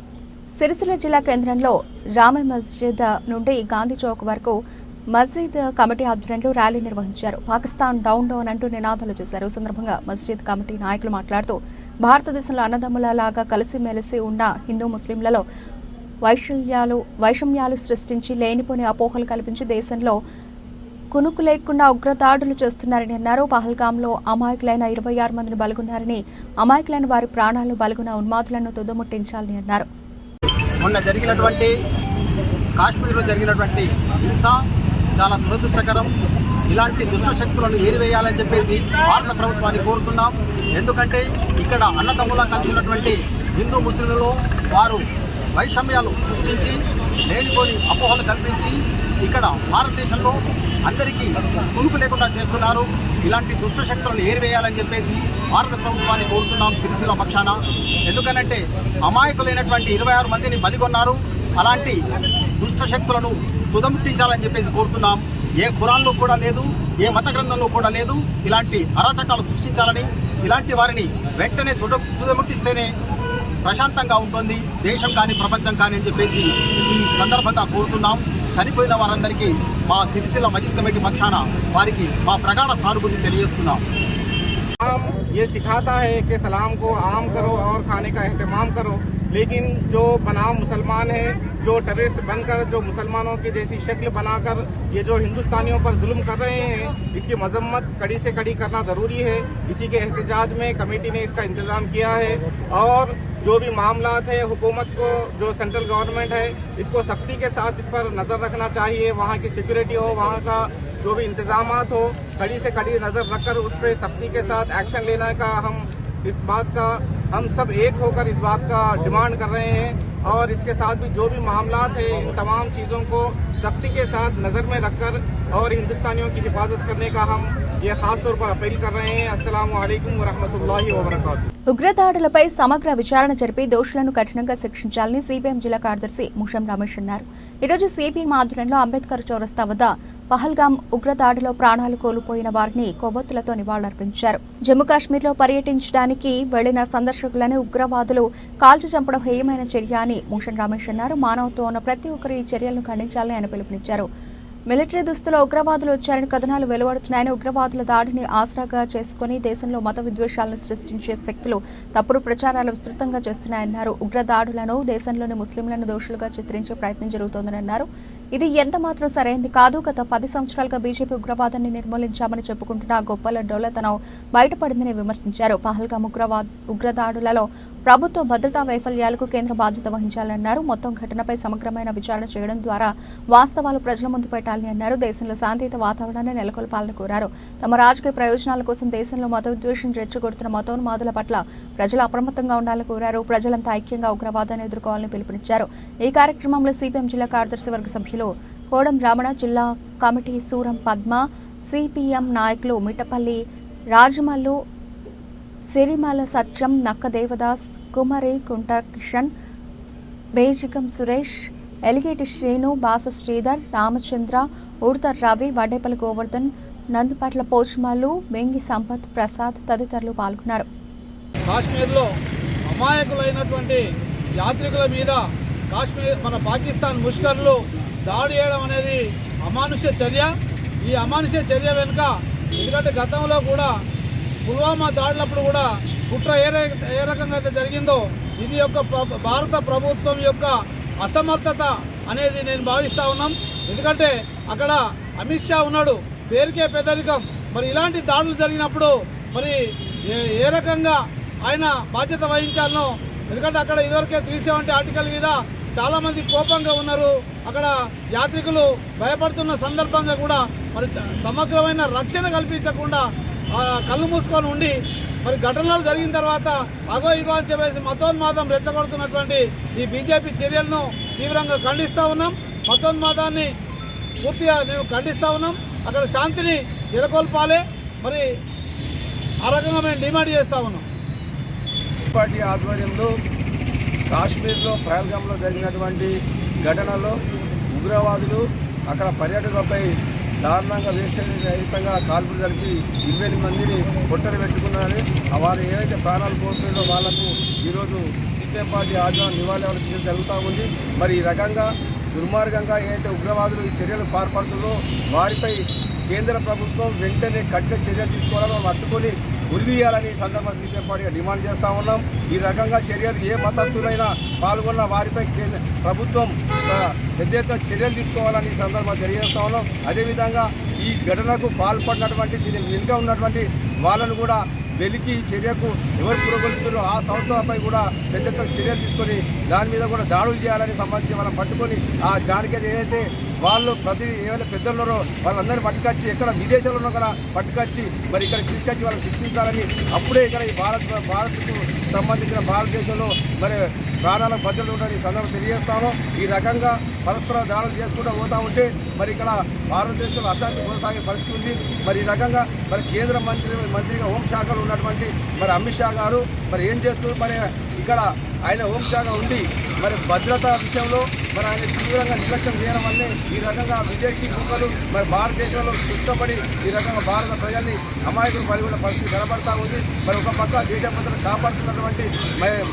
సిరిసిల్ల జిల్లా కేంద్రంలో జామే మస్జిద్ నుండి గాంధీ చౌక్ వరకు మస్జిద్ కమిటీ ఆధ్వర్యంలో ర్యాలీ నిర్వహించారు. పాకిస్తాన్ డౌన్ డౌన్ అంటూ నినాదాలు చేశారు. ఈ సందర్భంగా మస్జిద్ కమిటీ నాయకులు మాట్లాడుతూ భారతదేశంలో అన్నదమ్ములలాగా కలిసిమెలిసి ఉన్న హిందూ ముస్లింలలో వైషమ్యాలు సృష్టించి లేనిపోని అపోహలు కల్పించి దేశంలో కునుకు లేకుండా ఉగ్రదాడులు చేస్తున్నారని అన్నారు. పహల్గాంలో అమాయకులైన 26 మందిని బలిగొన్నారని, అమాయకులైన వారి ప్రాణాలను బలిగొన్న ఉన్మాదులను తుదముట్టించాలని అన్నారు. మొన్న జరిగినటువంటి కాశ్మీర్లో జరిగినటువంటి హింస చాలా దురదృష్టకరం. ఇలాంటి దుష్ట శక్తులను ఏరివేయాలని చెప్పేసి భారత ప్రభుత్వాన్ని కోరుతున్నాం. ఎందుకంటే ఇక్కడ అన్నదమ్ములా కలిసినటువంటి హిందూ ముస్లింలలో వారు వైషమ్యాలు సృష్టించి లేనిపోని అపోహలు కల్పించి ఇక్కడ భారతదేశంలో అందరికీ కునుకు లేకుండా చేస్తున్నారు. ఇలాంటి దుష్ట శక్తులను ఏరివేయాలని చెప్పేసి భారత ప్రభుత్వాన్ని కోరుతున్నాం సిరిసిల్ల పక్షాన. ఎందుకనంటే అమాయకులైనటువంటి 26 మందిని బలిగొన్నారు. అలాంటి దుష్ట శక్తులను తుదముట్టించాలని చెప్పేసి కోరుతున్నాం. ఏ ఖురాన్లో కూడా లేదు, ఏ మత గ్రంథంలో కూడా లేదు ఇలాంటి అరాచకాలు సృష్టించాలని. ఇలాంటి వారిని వెంటనే తుదముట్టిస్తేనే ప్రశాంతంగా ఉంటుంది దేశం కానీ ప్రపంచం కానీ అని చెప్పేసి ఈ సందర్భంగా కోరుతున్నాం. చనిపోయిన వారందరికీ మా సిరిసిల్ల మస్జిద్ కమిటీ పక్షాన వారికి మా ప్రగాఢ సానుభూతి తెలియజేస్తున్నాం. ये सिखाता है कि सलाम को आम करो और खाने का एहतमाम करो, लेकिन जो बनाम मुसलमान है, जो टेररिस्ट बनकर जो मुसलमानों की जैसी शक्ल बनाकर ये जो हिंदुस्तानियों पर जुल्म कर रहे हैं, इसकी मजम्मत कड़ी से कड़ी करना ज़रूरी है. इसी के एहतजाज में कमेटी ने इसका इंतज़ाम किया है और जो भी मामलात है हुकूमत को, जो सेंट्रल गवर्नमेंट है, इसको सख्ती के साथ इस पर नज़र रखना चाहिए. वहाँ की सिक्योरिटी हो, वहाँ का जो भी इंतजामात हो, कड़ी से कड़ी नज़र रखकर उस पर सख्ती के साथ एक्शन लेने का हम सब एक होकर इस बात का डिमांड कर रहे हैं. और इसके साथ भी जो भी मामलात है इन तमाम चीज़ों को सख्ती के साथ नज़र में रखकर और हिंदुस्तानियों की हिफाजत करने का हम ये खास तौर पर अपील कर रहे हैं. अस्सलामु अलैकुम वरहमतुल्लाहि वबरकातुहू. ఉగ్రదాడులపై సమగ్ర విచారణ జరిపి దోషులను కఠినంగా శిక్షించాలని సిపిఎం జిల్లా కార్యదర్శి ముషం రమేష్ అన్నారు. ఈరోజు సిపిఎం ఆధ్వర్యంలో అంబేద్కర్ చౌరస్తా వద్ద పహల్గాం ఉగ్రదాడిలో ప్రాణాలు కోల్పోయిన వారిని కొవ్వొత్తులతో నివాళులర్పించారు. జమ్మూ కాశ్మీర్లో పర్యటించడానికి వెళ్లిన సందర్శకులను ఉగ్రవాదులు కాల్చి చంపడం హేయమైన చర్య అని ముషం రమేష్ అన్నారు. మానవత్వం ఉన్న ప్రతి ఒక్కరు ఈ చర్యలను ఖండించాలని ఆయన పిలుపునిచ్చారు. మిలిటరీ దుస్తులో ఉగ్రవాదులు వచ్చారని కథనాలు వెలువడుతున్నాయని, ఉగ్రవాదుల దాడిని ఆసరాగా చేసుకుని దేశంలో మత విద్వేషాలను సృష్టించే శక్తులు తప్పుడు ప్రచారాలు విస్తృతంగా చేస్తున్నాయన్నారు. ఉగ్రదాడులను దేశంలోని ముస్లింలను దోషులుగా చిత్రించే ప్రయత్నం జరుగుతోందని అన్నారు. ఇది ఎంత మాత్రం సరైంది కాదు. గత 10 సంవత్సరాలుగా బీజేపీ ఉగ్రవాదాన్ని నిర్మూలించామని చెప్పుకుంటున్న గొప్పల డొల్లతనం బయటపడిందని విమర్శించారు. పహల్గాం ఉగ్రదాడులలో ప్రభుత్వ భద్రతా వైఫల్యాలకు కేంద్ర బాధ్యత వహించాలన్నారు. మొత్తం ఘటనపై సమగ్రమైన విచారణ చేయడం ద్వారా వాస్తవాలు ప్రజల ముందు పెట్టాలని అన్నారు. దేశంలో శాంతియుత వాతావరణాన్ని నెలకొల్పాలని కోరారు. తమ రాజకీయ ప్రయోజనాల కోసం దేశంలో మత విద్వేషం రెచ్చగొడుతున్న మతోన్మాదుల పట్ల ప్రజలు అప్రమత్తంగా ఉండాలని కోరారు. ప్రజలంతా ఐక్యంగా ఉగ్రవాదాన్ని ఎదుర్కోవాలని పిలుపునిచ్చారు. ఈ కార్యక్రమంలో సిపిఎం జిల్లా కార్యదర్శి వర్గ సభ్యులు కోడం రమణ, జిల్లా కమిటీ సూరం పద్మ, సిపిఎం నాయకులు మిట్టపల్లి రాజమల్లు, సిరిమల సత్యం, నక్క దేవదాస్, కుమరి కుంట కిషన్, బేజికం సురేష్, ఎలిగేటి శ్రీను, బాస శ్రీధర్, రామచంద్ర, ఉడత రవి, వడ్డేపల్లి గోవర్ధన్, నందుపట్ల పోచమాలు, బెంగి సంపత్, ప్రసాద్ తదితరులు పాల్గొన్నారు. కాశ్మీర్లో అమాయకులైనటువంటి యాత్రికుల మీద మన పాకిస్తాన్ ముష్కర్లు దాడి చేయడం అనేది అమానుష్య చర్య. ఈ అమానుష్య చర్య వెనుక ఎందుకంటే గతంలో కూడా పుల్వామా దాడినప్పుడు కూడా కుట్ర ఏ రకంగా అయితే జరిగిందో ఇది యొక్క భారత ప్రభుత్వం యొక్క అసమర్థత అనేది నేను భావిస్తూ ఉన్నాం. ఎందుకంటే అక్కడ అమిత్ షా ఉన్నాడు, పేరుకే పెద్దరికం. మరి ఇలాంటి దాడులు జరిగినప్పుడు మరి ఏ రకంగా ఆయన బాధ్యత వహించాలనో, ఎందుకంటే అక్కడ ఇదివరకే 370 ఆర్టికల్ మీద చాలామంది కోపంగా ఉన్నారు. అక్కడ యాత్రికులు భయపడుతున్న సందర్భంగా కూడా మరి సమగ్రమైన రక్షణ కల్పించకుండా కళ్ళు మూసుకొని ఉండి మరి ఘటనలు జరిగిన తర్వాత అగో ఇగో అని చెప్పేసి మతోన్మాదం రెచ్చగొడుతున్నటువంటి ఈ బీజేపీ చర్యలను తీవ్రంగా ఖండిస్తూ ఉన్నాం. మతోన్మాదాన్ని పూర్తిగా మేము ఖండిస్తూ ఉన్నాం. అక్కడ శాంతిని నెలకొల్పాలి. మరి ఆ రకంగా మేము డిమాండ్ చేస్తూ ఉన్నాం. పార్టీ ఆధ్వర్యంలో కాశ్మీర్లో పహల్గామ్లో జరిగినటువంటి ఘటనలో ఉగ్రవాదులు అక్కడ పర్యాటకులపై దారుణంగా వేషరహితంగా కాల్పులు జరిపి 28 మందిని పొట్టలు పెట్టుకున్నారని వారు ఏవైతే ప్రాణాలు కోల్పోయారో వాళ్లకు ఈరోజు సిపిఎం పార్టీ ఆధ్వర్యంలో నివాళి అర్పించడం జరుగుతూ ఉంది. మరి ఈ రకంగా దుర్మార్గంగా ఏదైతే ఉగ్రవాదులు ఈ చర్యలు పాల్పడుతుందో వారిపై కేంద్ర ప్రభుత్వం వెంటనే కఠిన చర్యలు తీసుకోవాలని అడ్డుకొని ఉరిదీయాలని సందర్భంగా సిపిఎం పార్టీగా డిమాండ్ చేస్తూ ఉన్నాం. ఈ రకంగా చర్యలు ఏ మతస్థులైనా పాల్గొన్న వారిపై ప్రభుత్వం పెద్ద ఎత్తున చర్యలు తీసుకోవాలని సందర్భంగా తెలియజేస్తా ఉన్నాం. అదేవిధంగా ఈ ఘటనకు పాల్పడినటువంటి దీని వెనుక ఉన్నటువంటి వాళ్ళను కూడా వెలికి చర్యకు ఎవరు పురోగొలుపుతారో ఆ సంస్థలపై కూడా పెద్ద ఎత్తున చర్యలు తీసుకొని దాని మీద కూడా దాడులు చేయాలని సంబంధించి మనం పట్టుకొని దానికి ఏదైతే వాళ్ళు ఏమైనా పెద్దలు ఉన్నారో వాళ్ళందరినీ పట్టుకొచ్చి ఎక్కడ విదేశాల్లో ఉన్నా కూడా పట్టుకొచ్చి మరి ఇక్కడ తీసుకొచ్చి వాళ్ళని శిక్షించాలని అప్పుడే ఇక్కడ ఈ భారత్కు సంబంధించిన భారతదేశంలో మరి ప్రాణాలకు భద్రత ఉందని సందర్భం తెలియజేస్తాము. ఈ రకంగా పరస్పర దాడులు చేసుకుంటూ పోతూ ఉంటే మరి ఇక్కడ భారతదేశంలో అశాంతి కొనసాగే పరిస్థితి ఉంది. మరి ఈ రకంగా మరి కేంద్ర మంత్రిగా హోంశాఖలో ఉన్నటువంటి మరి అమిత్ షా గారు మరి ఏం చేస్తూ మరి ఇక్కడ ఆయన హోంశాఖ ఉండి మరి భద్రతా విషయంలో మరి ఆయన తీవ్రంగా నిర్లక్ష్యం చేయడం వల్లే ఈ రకంగా విదేశీ ముఖాలు మరి భారతదేశంలో చుట్టబడి ఈ రకంగా భారత ప్రజల్ని అమాయకులు పరిగొన్న పరిస్థితి కనబడతా ఉంది. మరి ఒక పక్క దేశ భద్రతను కాపాడుతున్నటువంటి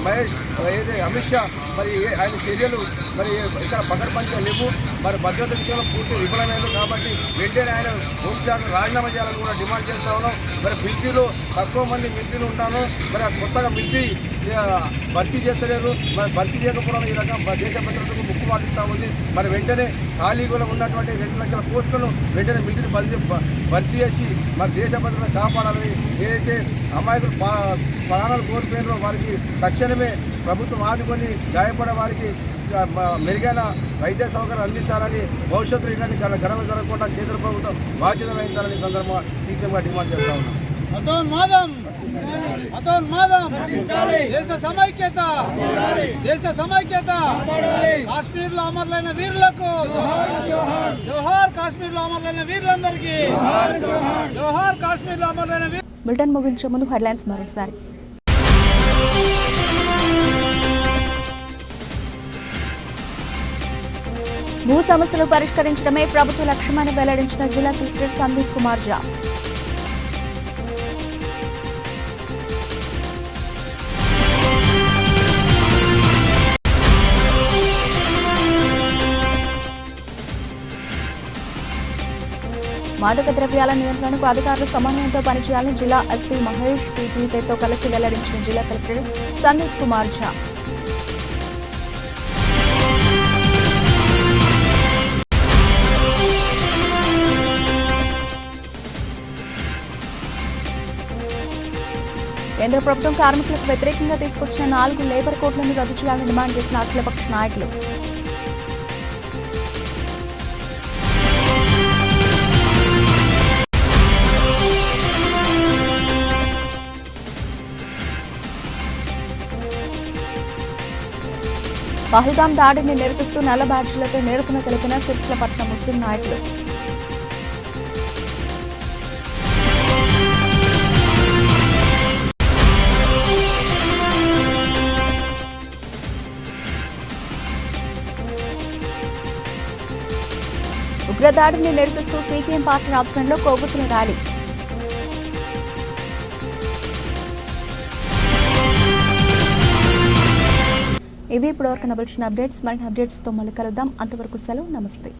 మహేష్ ఏదైతే అమిత్ షా మరి ఆయన చర్యలు మరి ఇక్కడ పకడ్బందీగా లేవు. మరి భద్రత విషయంలో పూర్తి విఫలమైనది కాబట్టి వెంటనే ఆయన హోంశాఖ రాజీనామా చేయాలని కూడా డిమాండ్ చేస్తూ ఉన్నాం. మరి మిలిటరీలో తక్కువ మంది మిలిటరీలు ఉంటాను, మరి కొత్తగా మిలిటరీ భర్తీ చేస్తలేరు. మరి భర్తీ చేయకపోవడం ఈ రకంగా దేశ భద్రతకు ముక్కు పాటిస్తూ ఉంది. మరి వెంటనే ఖాళీగా ఉన్నటువంటి 2 లక్షల పోస్టులను వెంటనే మిలిటరీ భర్తీ చేసి మరి దేశ భద్రతను కాపాడాలని ఏదైతే అమాయకులు ప్రాణాలు కోల్పోయినారో వారికి తక్షణమే ప్రభుత్వం ఆదుకొని గాయపడే వారికి మెరుగైన వైద్య సౌకర్యం అందించాలని, భవిష్యత్తులో ఇలాంటి ఘటనలు జరగకుండా కేంద్ర ప్రభుత్వం బాధ్యత వహించాలని సందర్భంగా సీఎంగా డిమాండ్ చేస్తా ఉన్నాం. దేశ సమైక్యత కాశ్మీర్ లో అమరులైన వీరులకు జోహార్, కాశ్మీర్ లో అమరులైన వీరులందరికీ జోహార్, కాశ్మీర్ లో అమరులైన వీరు. బులెటిన్ ముగించే ముందు హెడ్లైన్స్ మరోసారి. భూ సమస్యలు పరిష్కరించడమే ప్రభుత్వ లక్ష్యమని వెల్లడించిన జిల్లా కలెక్టర్ సందీప్ కుమార్ ఝా. మాదక ద్రవ్యాల నియంత్రణకు అధికారులు సమన్వయంతో పనిచేయాలని జిల్లా ఎస్పీ మహేష్ టీటీతో కలిసి వెల్లడించిన జిల్లా కలెక్టర్ సందీప్ కుమార్ ఝా. కేంద్ర ప్రభుత్వం కార్మికులకు వ్యతిరేకంగా తీసుకొచ్చిన 4 లేబర్ కోడ్లను రద్దు చేయాలని డిమాండ్ చేసిన అఖిలపక్ష నాయకులు. పహల్గాం దాడిని నిరసిస్తూ నల్ల బ్యాడ్జీలతో నిరసన తెలిపిన సిరిసిల్లపట్నం ముస్లిం నాయకులు. ఉగ్రదాడిని నిరసిస్తూ సిపిఎం పార్టీ ఆధ్వర్యంలో కొవ్వొత్తుల ర్యాలీ. ఇవి ఇప్పటివరకు నవల్చిన అప్డేట్స్. మరిన్ని అప్డేట్స్తో మళ్ళీ కలుద్దాం. అంతవరకు సెలవు. నమస్తే.